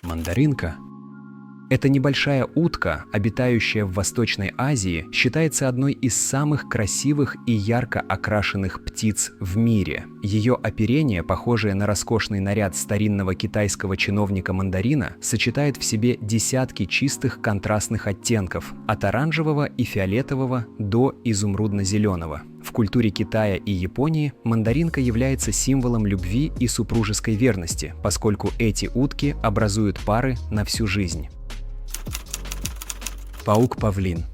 Мандаринка. Эта небольшая утка, обитающая в Восточной Азии, считается одной из самых красивых и ярко окрашенных птиц в мире. Ее оперение, похожее на роскошный наряд старинного китайского чиновника-мандарина, сочетает в себе десятки чистых контрастных оттенков, от оранжевого и фиолетового до изумрудно-зеленого. В культуре Китая и Японии мандаринка является символом любви и супружеской верности, поскольку эти утки образуют пары на всю жизнь. Паук-павлин.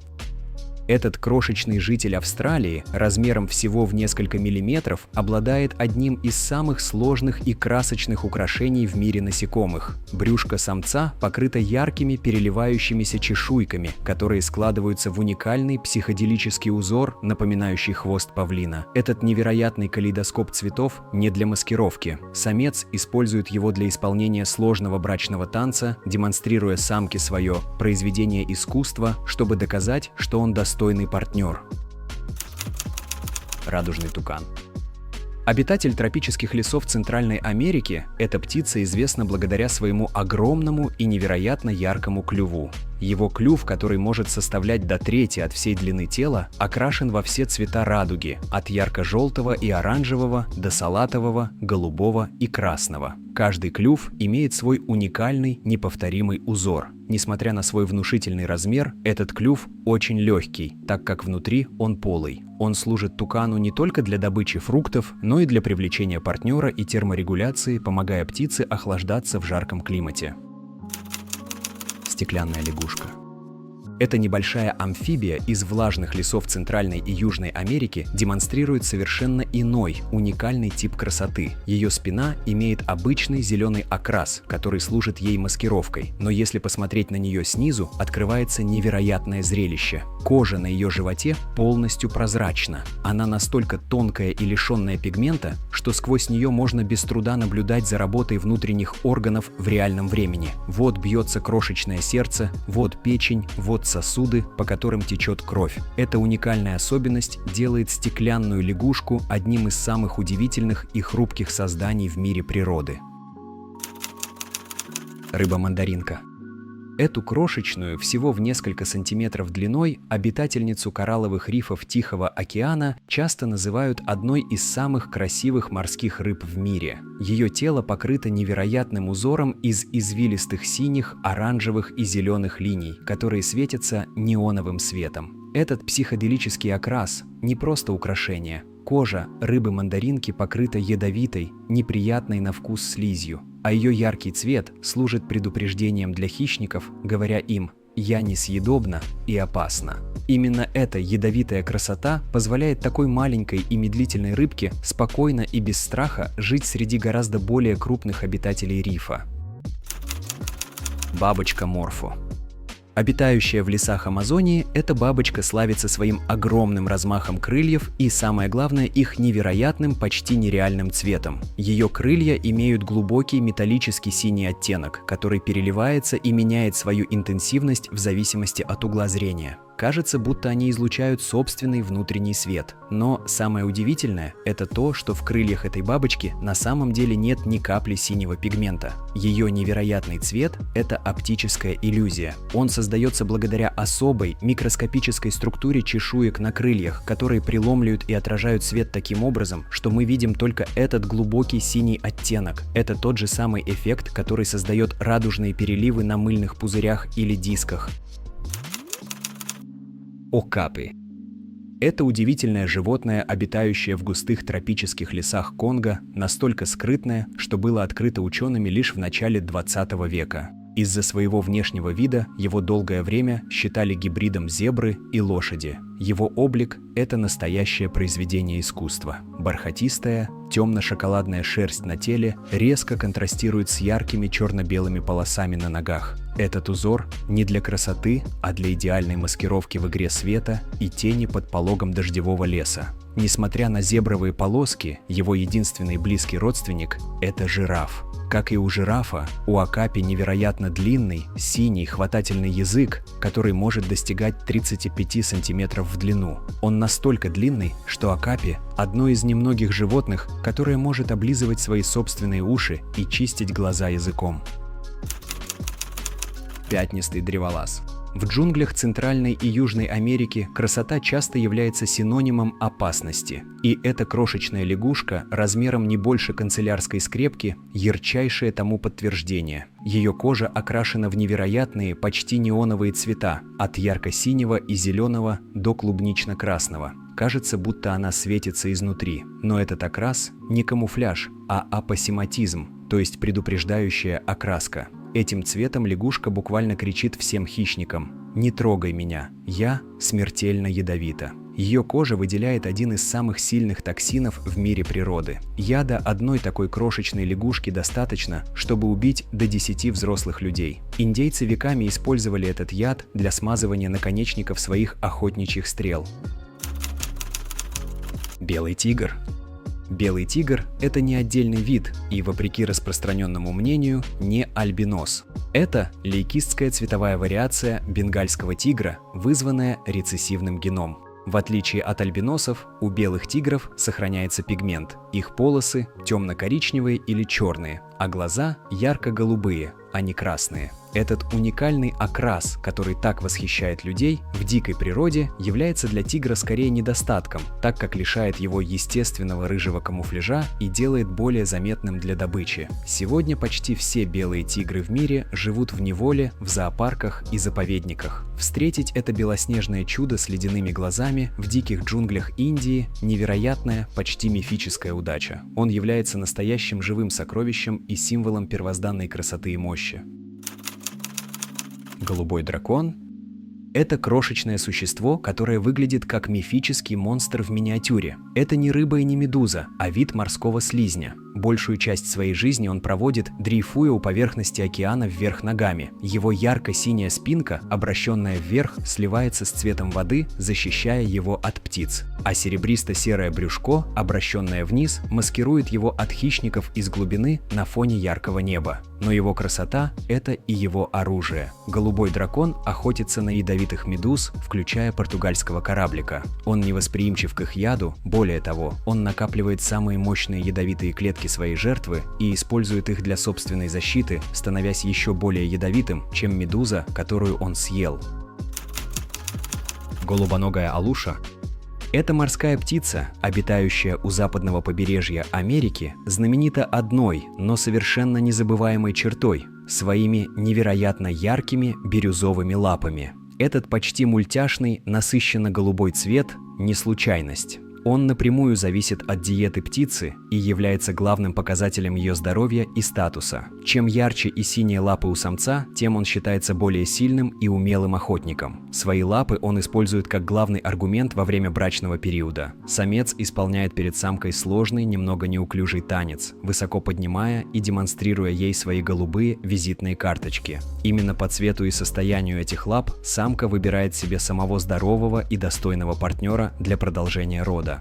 Этот крошечный житель Австралии, размером всего в несколько миллиметров, обладает одним из самых сложных и красочных украшений в мире насекомых. Брюшко самца покрыто яркими переливающимися чешуйками, которые складываются в уникальный психоделический узор, напоминающий хвост павлина. Этот невероятный калейдоскоп цветов не для маскировки. Самец использует его для исполнения сложного брачного танца, демонстрируя самке свое произведение искусства, чтобы доказать, что он достойный партнер. Радужный тукан. Обитатель тропических лесов Центральной Америки, эта птица известна благодаря своему огромному и невероятно яркому клюву. Его клюв, который может составлять до трети от всей длины тела, окрашен во все цвета радуги, от ярко-желтого и оранжевого до салатового, голубого и красного. Каждый клюв имеет свой уникальный, неповторимый узор. Несмотря на свой внушительный размер, этот клюв очень легкий, так как внутри он полый. Он служит тукану не только для добычи фруктов, но и для привлечения партнера и терморегуляции, помогая птице охлаждаться в жарком климате. Стеклянная лягушка. Эта небольшая амфибия из влажных лесов Центральной и Южной Америки демонстрирует совершенно иной, уникальный тип красоты. Ее спина имеет обычный зеленый окрас, который служит ей маскировкой, но если посмотреть на нее снизу, открывается невероятное зрелище. Кожа на ее животе полностью прозрачна. Она настолько тонкая и лишенная пигмента, что сквозь нее можно без труда наблюдать за работой внутренних органов в реальном времени. Вот бьется крошечное сердце, вот печень, вот сосуды, по которым течет кровь. Эта уникальная особенность делает стеклянную лягушку одним из самых удивительных и хрупких созданий в мире природы. Рыба-мандаринка. Эту крошечную, всего в несколько сантиметров длиной, обитательницу коралловых рифов Тихого океана часто называют одной из самых красивых морских рыб в мире. Ее тело покрыто невероятным узором из извилистых синих, оранжевых и зеленых линий, которые светятся неоновым светом. Этот психоделический окрас не просто украшение. Кожа рыбы-мандаринки покрыта ядовитой, неприятной на вкус слизью, а ее яркий цвет служит предупреждением для хищников, говоря им «я несъедобна и опасна». Именно эта ядовитая красота позволяет такой маленькой и медлительной рыбке спокойно и без страха жить среди гораздо более крупных обитателей рифа. Бабочка Морфо. Обитающая в лесах Амазонии, эта бабочка славится своим огромным размахом крыльев и, самое главное, их невероятным, почти нереальным цветом. Ее крылья имеют глубокий металлический синий оттенок, который переливается и меняет свою интенсивность в зависимости от угла зрения. Кажется, будто они излучают собственный внутренний свет. Но самое удивительное – это то, что в крыльях этой бабочки на самом деле нет ни капли синего пигмента. Ее невероятный цвет – это оптическая иллюзия. Он создается благодаря особой микроскопической структуре чешуек на крыльях, которые преломляют и отражают свет таким образом, что мы видим только этот глубокий синий оттенок. Это тот же самый эффект, который создает радужные переливы на мыльных пузырях или дисках. Окапи. Это удивительное животное, обитающее в густых тропических лесах Конго, настолько скрытное, что было открыто учеными лишь в начале 20 века. Из-за своего внешнего вида его долгое время считали гибридом зебры и лошади. Его облик – это настоящее произведение искусства. Бархатистая, темно-шоколадная шерсть на теле резко контрастирует с яркими черно-белыми полосами на ногах. Этот узор не для красоты, а для идеальной маскировки в игре света и тени под пологом дождевого леса. Несмотря на зебровые полоски, его единственный близкий родственник – это жираф. Как и у жирафа, у окапи невероятно длинный, синий хватательный язык, который может достигать 35 сантиметров в длину. Он настолько длинный, что окапи – одно из немногих животных, которое может облизывать свои собственные уши и чистить глаза языком. пятнистый древолаз. В джунглях Центральной и Южной Америки красота часто является синонимом опасности. И эта крошечная лягушка, размером не больше канцелярской скрепки, ярчайшее тому подтверждение. Ее кожа окрашена в невероятные, почти неоновые цвета, от ярко-синего и зеленого до клубнично-красного. Кажется, будто она светится изнутри. Но этот окрас не камуфляж, а апосематизм, то есть предупреждающая окраска. Этим цветом лягушка буквально кричит всем хищникам: «Не трогай меня, я смертельно ядовита». Ее кожа выделяет один из самых сильных токсинов в мире природы. Яда одной такой крошечной лягушки достаточно, чтобы убить до 10 взрослых людей. Индейцы веками использовали этот яд для смазывания наконечников своих охотничьих стрел. Белый тигр. Белый тигр – это не отдельный вид и, вопреки распространенному мнению, не альбинос. Это лейкистская цветовая вариация бенгальского тигра, вызванная рецессивным геном. В отличие от альбиносов, у белых тигров сохраняется пигмент. Их полосы темно-коричневые или черные, а глаза ярко-голубые, а не красные. Этот уникальный окрас, который так восхищает людей, в дикой природе является для тигра скорее недостатком, так как лишает его естественного рыжего камуфляжа и делает более заметным для добычи. Сегодня почти все белые тигры в мире живут в неволе, в зоопарках и заповедниках. Встретить это белоснежное чудо с ледяными глазами в диких джунглях Индии – невероятная, почти мифическая удача. Он является настоящим живым сокровищем и символом первозданной красоты и мощи. Голубой дракон – это крошечное существо, которое выглядит как мифический монстр в миниатюре. Это не рыба и не медуза, а вид морского слизня. Большую часть своей жизни он проводит, дрейфуя у поверхности океана вверх ногами. Его ярко-синяя спинка, обращенная вверх, сливается с цветом воды, защищая его от птиц. А серебристо-серое брюшко, обращенное вниз, маскирует его от хищников из глубины на фоне яркого неба. Но его красота – это и его оружие. Голубой дракон охотится на ядовитых медуз, включая португальского кораблика. Он невосприимчив к их яду, более того, он накапливает самые мощные ядовитые клетки своей жертвы и использует их для собственной защиты, становясь еще более ядовитым, чем медуза, которую он съел. Голубоногая алуша – эта морская птица, обитающая у западного побережья Америки, знаменита одной, но совершенно незабываемой чертой – своими невероятно яркими бирюзовыми лапами. Этот почти мультяшный, насыщенно-голубой цвет – не случайность. Он напрямую зависит от диеты птицы и является главным показателем ее здоровья и статуса. Чем ярче и синие лапы у самца, тем он считается более сильным и умелым охотником. Свои лапы он использует как главный аргумент во время брачного периода. Самец исполняет перед самкой сложный, немного неуклюжий танец, высоко поднимая и демонстрируя ей свои голубые визитные карточки. Именно по цвету и состоянию этих лап самка выбирает себе самого здорового и достойного партнера для продолжения рода.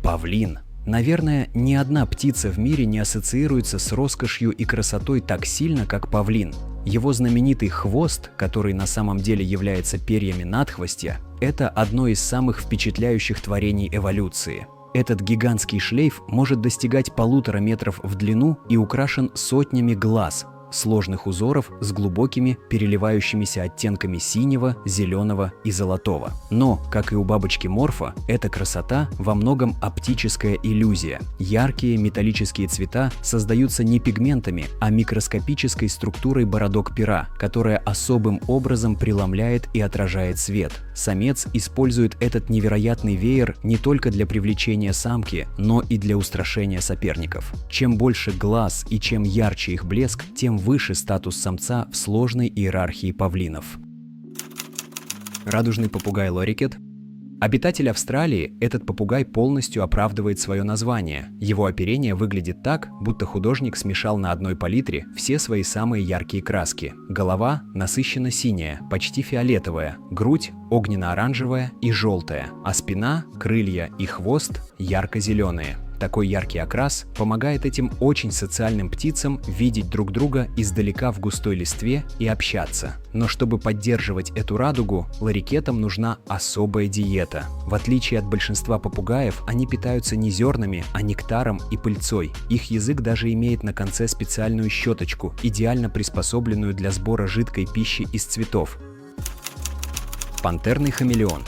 Павлин. Наверное, ни одна птица в мире не ассоциируется с роскошью и красотой так сильно, как павлин. Его знаменитый хвост, который на самом деле является перьями надхвостья, это одно из самых впечатляющих творений эволюции. Этот гигантский шлейф может достигать 1,5 метра в длину и украшен сотнями глаз, сложных узоров с глубокими переливающимися оттенками синего, зеленого и золотого. Но, как и у бабочки Морфа, эта красота во многом оптическая иллюзия. Яркие металлические цвета создаются не пигментами, а микроскопической структурой бородок пера, которая особым образом преломляет и отражает свет. Самец использует этот невероятный веер не только для привлечения самки, но и для устрашения соперников. Чем больше глаз и чем ярче их блеск, тем выше статус самца в сложной иерархии павлинов. Радужный попугай лорикет. Обитатель Австралии, этот попугай полностью оправдывает свое название. Его оперение выглядит так, будто художник смешал на одной палитре все свои самые яркие краски. Голова насыщенно синяя, почти фиолетовая, грудь огненно-оранжевая и желтая, а спина, крылья и хвост ярко-зеленые. Такой яркий окрас помогает этим очень социальным птицам видеть друг друга издалека в густой листве и общаться. Но чтобы поддерживать эту радугу, ларикетам нужна особая диета. В отличие от большинства попугаев, они питаются не зернами, а нектаром и пыльцой. Их язык даже имеет на конце специальную щеточку, идеально приспособленную для сбора жидкой пищи из цветов. Пантерный хамелеон.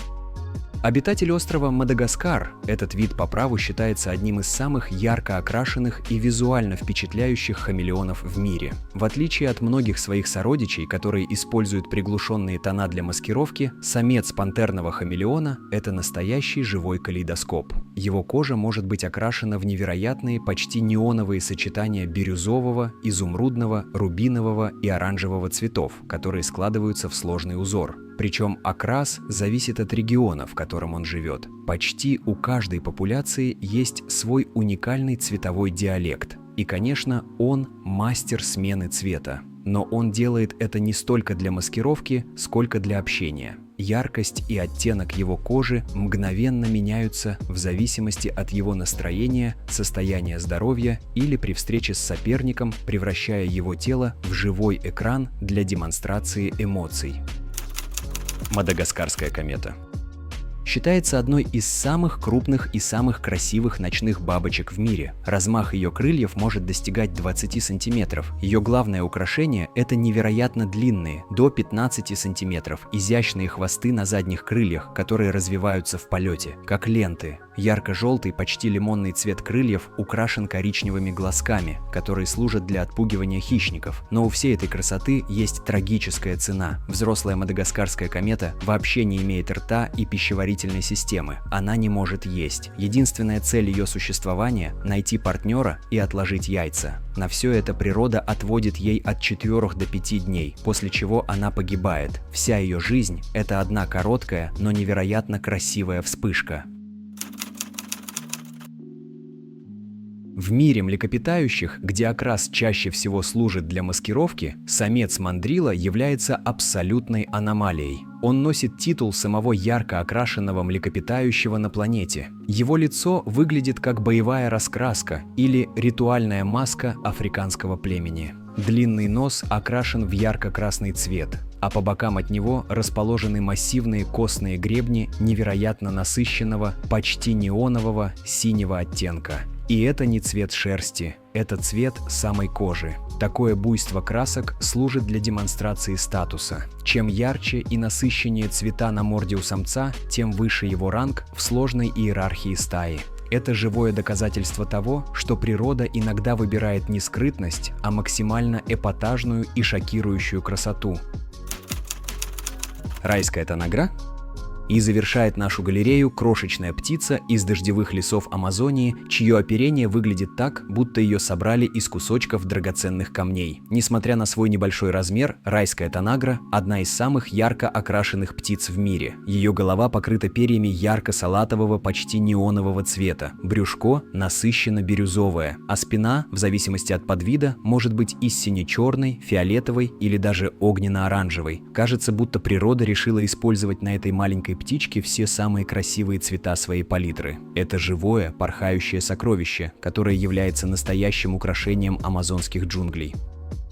Обитатель острова Мадагаскар, этот вид по праву считается одним из самых ярко окрашенных и визуально впечатляющих хамелеонов в мире. В отличие от многих своих сородичей, которые используют приглушенные тона для маскировки, самец пантерного хамелеона – это настоящий живой калейдоскоп. Его кожа может быть окрашена в невероятные, почти неоновые сочетания бирюзового, изумрудного, рубинового и оранжевого цветов, которые складываются в сложный узор. Причем окрас зависит от региона, в котором он живет. Почти у каждой популяции есть свой уникальный цветовой диалект. И, конечно, он мастер смены цвета. Но он делает это не столько для маскировки, сколько для общения. Яркость и оттенок его кожи мгновенно меняются в зависимости от его настроения, состояния здоровья или при встрече с соперником, превращая его тело в живой экран для демонстрации эмоций. Мадагаскарская комета. Считается одной из самых крупных и самых красивых ночных бабочек в мире. Размах ее крыльев может достигать 20 сантиметров. Ее главное украшение – это невероятно длинные, до 15 сантиметров, изящные хвосты на задних крыльях, которые развиваются в полете, как ленты. Ярко-желтый, почти лимонный цвет крыльев украшен коричневыми глазками, которые служат для отпугивания хищников. Но у всей этой красоты есть трагическая цена. Взрослая мадагаскарская комета вообще не имеет рта и пищеварительной системы. Она не может есть. Единственная цель ее существования – найти партнера и отложить яйца. На все это природа отводит ей от 4 до 5 дней, после чего она погибает. Вся ее жизнь – это одна короткая, но невероятно красивая вспышка. В мире млекопитающих, где окрас чаще всего служит для маскировки, самец мандрила является абсолютной аномалией. Он носит титул самого ярко окрашенного млекопитающего на планете. Его лицо выглядит как боевая раскраска или ритуальная маска африканского племени. Длинный нос окрашен в ярко-красный цвет, а по бокам от него расположены массивные костные гребни невероятно насыщенного, почти неонового синего оттенка. И это не цвет шерсти, это цвет самой кожи. Такое буйство красок служит для демонстрации статуса. Чем ярче и насыщеннее цвета на морде у самца, тем выше его ранг в сложной иерархии стаи. Это живое доказательство того, что природа иногда выбирает не скрытность, а максимально эпатажную и шокирующую красоту. Райская танагра. И завершает нашу галерею крошечная птица из дождевых лесов Амазонии, чье оперение выглядит так, будто ее собрали из кусочков драгоценных камней. Несмотря на свой небольшой размер, райская танагра – одна из самых ярко окрашенных птиц в мире. Ее голова покрыта перьями ярко-салатового, почти неонового цвета, брюшко насыщенно бирюзовое, а спина, в зависимости от подвида, может быть и сине-черной, фиолетовой или даже огненно-оранжевой. Кажется, будто природа решила использовать на этой маленькой птички все самые красивые цвета своей палитры. Это живое, порхающее сокровище, которое является настоящим украшением амазонских джунглей.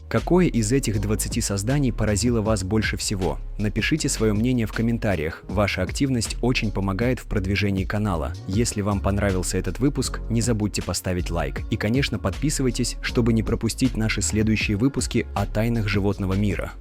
Какое из этих 20 созданий поразило вас больше всего? Напишите свое мнение в комментариях. Ваша активность очень помогает в продвижении канала. Если вам понравился этот выпуск, не забудьте поставить лайк. И, конечно, подписывайтесь, чтобы не пропустить наши следующие выпуски о тайнах животного мира.